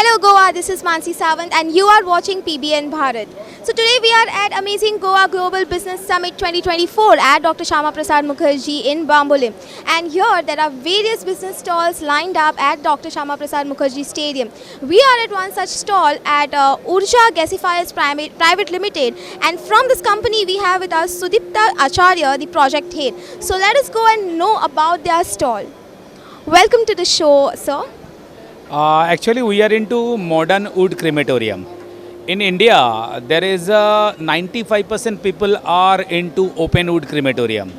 Hello Goa, this is Mansi Sawant and you are watching PBN Bharat. So today we are at Amazing Goa Global Business Summit 2024 at Dr. Shyama Prasad Mukherjee in Bambolim. And here there are various business stalls lined up at Dr. Shyama Prasad Mukherjee Stadium. We are at one such stall at Urja Gasifiers Private Limited, and from this company we have with us Sudipta Acharya, the project head. So let us go and know about their stall. Welcome to the show, sir. Actually, we are into modern wood crematorium. In India, there is 95% people are into open wood crematorium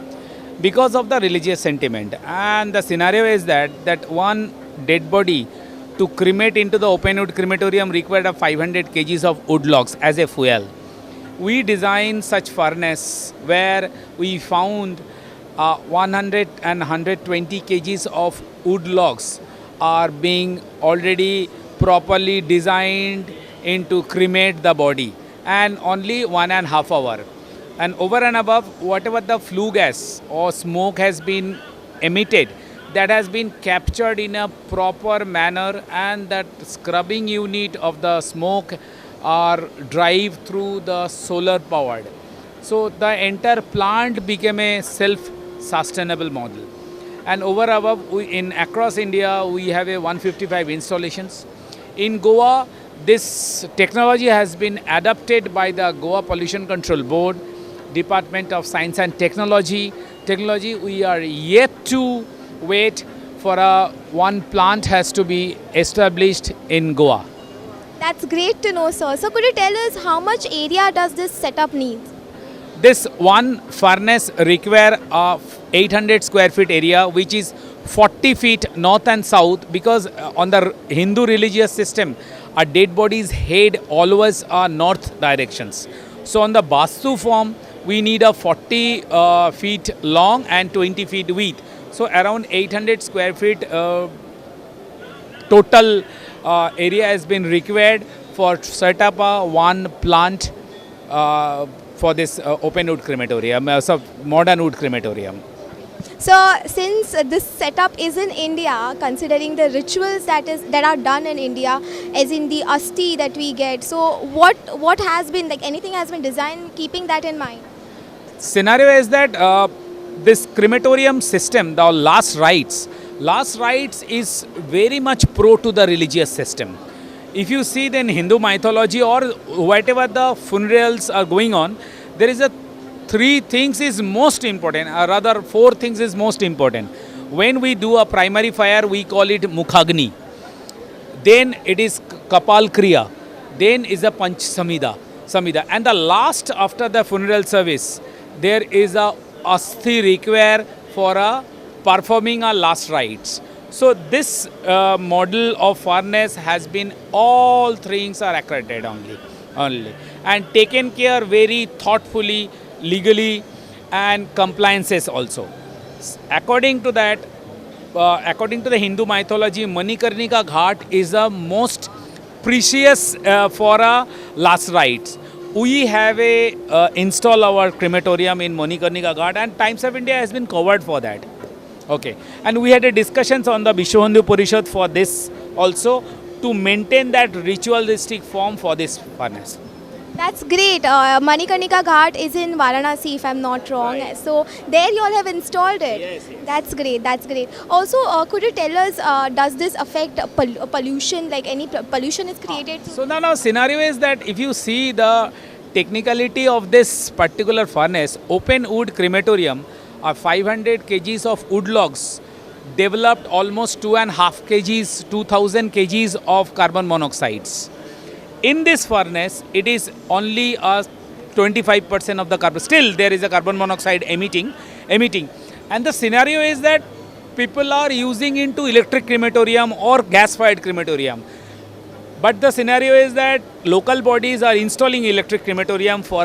because of the religious sentiment. And the scenario is that one dead body to cremate into the open wood crematorium required 500 kgs of wood logs as a fuel. We designed such furnace where we found 100 and 120 kgs of wood logs are being already properly designed into cremate the body, and only 1.5 hours. And over and above, whatever the flue gas or smoke has been emitted, that has been captured in a proper manner, and that scrubbing unit of the smoke are drive through the solar powered. So the entire plant became a self-sustainable model. And over above, across India, we have a 155 installations. In Goa, this technology has been adopted by the Goa Pollution Control Board, Department of Science and Technology. We are yet to wait for one plant has to be established in Goa. That's great to know, sir. So could you tell us how much area does this setup need? This one furnace require 800 square feet area, which is 40 feet north and south, because on the Hindu religious system, a dead body's head always are north directions. So on the Bastu form, we need a 40 feet long and 20 feet width. So around 800 square feet total area has been required for set up one plant for this open wood crematorium, modern wood crematorium. So since this setup is in India, considering the rituals that are done in India, as in the asti that we get, so what has been, like, anything has been designed keeping that in mind? Scenario is that this crematorium system, the last rites is very much pro to the religious system. If you see then Hindu mythology or whatever the funerals are going on, there is three things is most important, or rather four things is most important. When we do a primary fire, we call it Mukhagni. Then it is Kapal Kriya. Then is a Panch Samhita. And the last, after the funeral service, there is a Asti require for performing a last rites. So this model of furnace has been, all things are accredited only and taken care very thoughtfully, legally, and compliances also. According to that, according to the Hindu mythology, Manikarnika Ghat is the most precious for last rites. We have install our crematorium in Manikarnika Ghat, and Times of India has been covered for that. Okay, and we had a discussions on the Vishwa Hindu Parishad for this also, to maintain that ritualistic form for this furnace. That's great. Manikarnika Ghat is in Varanasi, if I'm not wrong. Right. So there you all have installed it. Yes. That's great. Also, could you tell us, does this affect pollution? Like any pollution is created? So now scenario is that if you see the technicality of this particular furnace, open wood crematorium, 500 kgs of wood logs developed almost 2.5 kgs, 2000 kgs of carbon monoxides. In this furnace, it is only 25% of the carbon. Still, there is a carbon monoxide emitting. And the scenario is that people are using into electric crematorium or gas-fired crematorium. But the scenario is that local bodies are installing electric crematorium for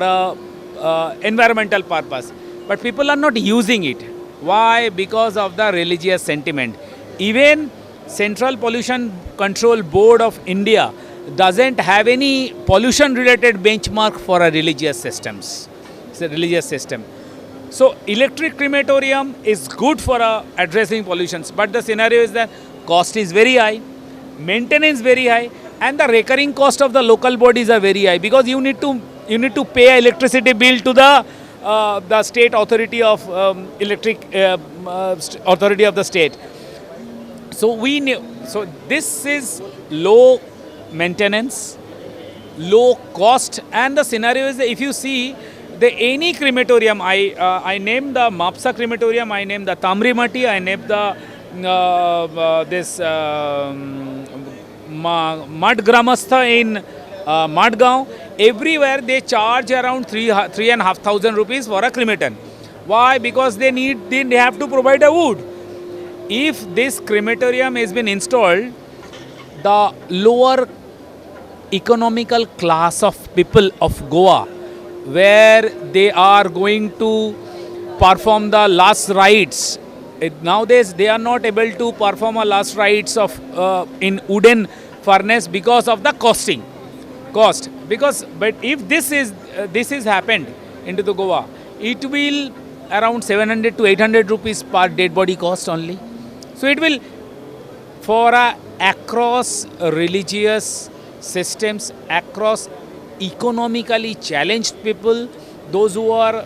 environmental purpose. But people are not using it. Why? Because of the religious sentiment. Even Central Pollution Control Board of India doesn't have any pollution related benchmark for a religious systems. It's a religious system. So electric crematorium is good for addressing pollutions, but the scenario is that cost is very high, maintenance very high, and the recurring cost of the local bodies are very high, because you need to pay electricity bill to the state authority of authority of the state. So so this is low maintenance, low cost, and the scenario is that if you see any crematorium, I named the Mapsa crematorium, I named the Tamrimati, I named the this Mad Gramastha in Madgaon. Everywhere they charge around 3,500 rupees for a crematon. Why? Because they have to provide a wood. If this crematorium has been installed, the lower economical class of people of Goa, where they are going to perform the last rites. Nowadays, they are not able to perform a last rites of in wooden furnace because of the cost. But if this is happened into the Goa, it will around 700 to 800 rupees per dead body cost only. So it will, for across religious systems, across economically challenged people, those who are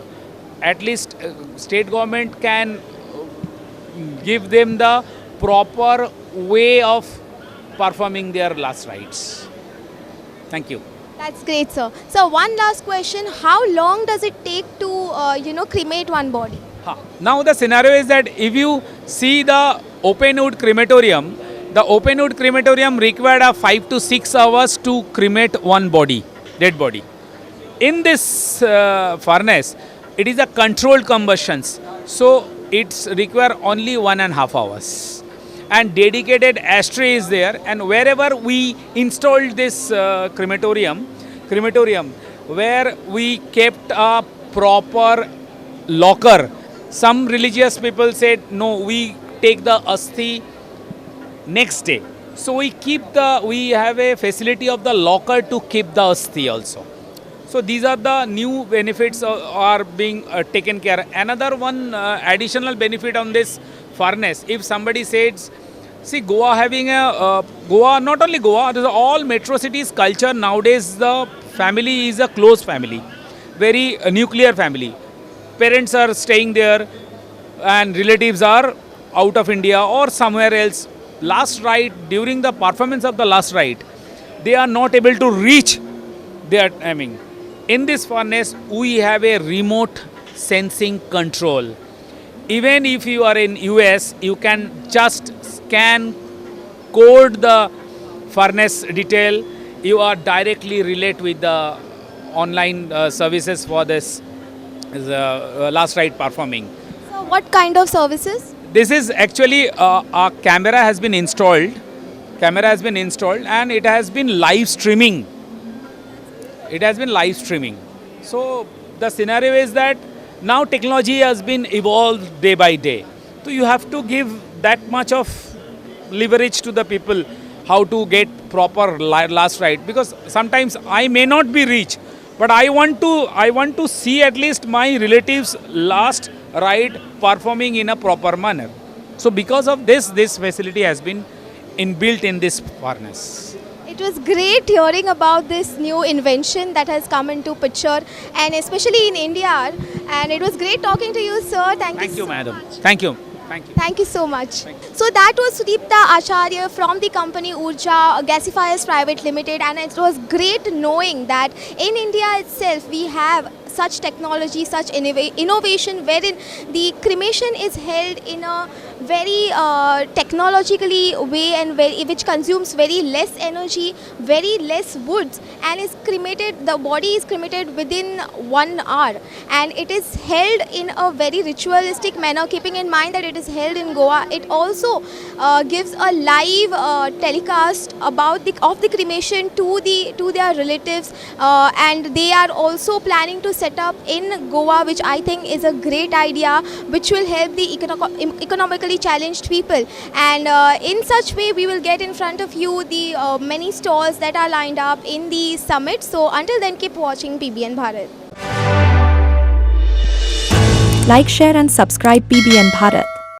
at least state government can give them the proper way of performing their last rites. Thank you. That's great, sir. So one last question: how long does it take to cremate one body? Now the scenario is that if you see the open wood crematorium, the open wood crematorium required 5 to 6 hours to cremate one body, dead body. In this furnace, it is a controlled combustions, so it's require only 1.5 hours. And dedicated ashtray is there, and wherever we installed this crematorium, where we kept a proper locker. Some religious people said, no, we take the asthi next day. So we have a facility of the locker to keep the asthi also. So these are the new benefits are being taken care. Another one additional benefit on this furnace, if somebody says, see, Goa having not only Goa, there's all metro cities culture nowadays. The family is a close family, very nuclear family. Parents are staying there and relatives are out of India or somewhere else. Last rite, during the performance of the last rite, they are not able to reach their timing. In this furnace, we have a remote sensing control. Even if you are in US, you can just scan, code the furnace detail. You are directly relate with the online services for this last rite performing. So what kind of services? This is actually a camera has been installed. And it has been live streaming. So the scenario is that now technology has been evolved day by day. So you have to give that much of leverage to the people how to get proper last rite, because sometimes I may not be rich, but I want to see at least my relatives last rite performing in a proper manner. So because of this facility has been inbuilt in this furnace. It was great hearing about this new invention that has come into picture, and especially in India. And it was great talking to you, sir. Thank you so madam. much. Thank you. Thank you so much. So that was Sudipta Acharya from the company Urja Gasifiers Private Limited, and it was great knowing that in India itself we have such technology, such innovation, wherein the cremation is held in a very technologically way, and which consumes very less energy, very less woods, and is cremated. The body is cremated within 1 hour, and it is held in a very ritualistic manner. Keeping in mind that it is held in Goa, it also gives a live telecast about of the cremation to their relatives, and they are also planning to set up in Goa, which I think is a great idea, which will help the economically challenged people. And in such way, we will get in front of you the many stalls that are lined up in the summit. So until then, keep watching PBN Bharat. Like, share and subscribe PBN Bharat.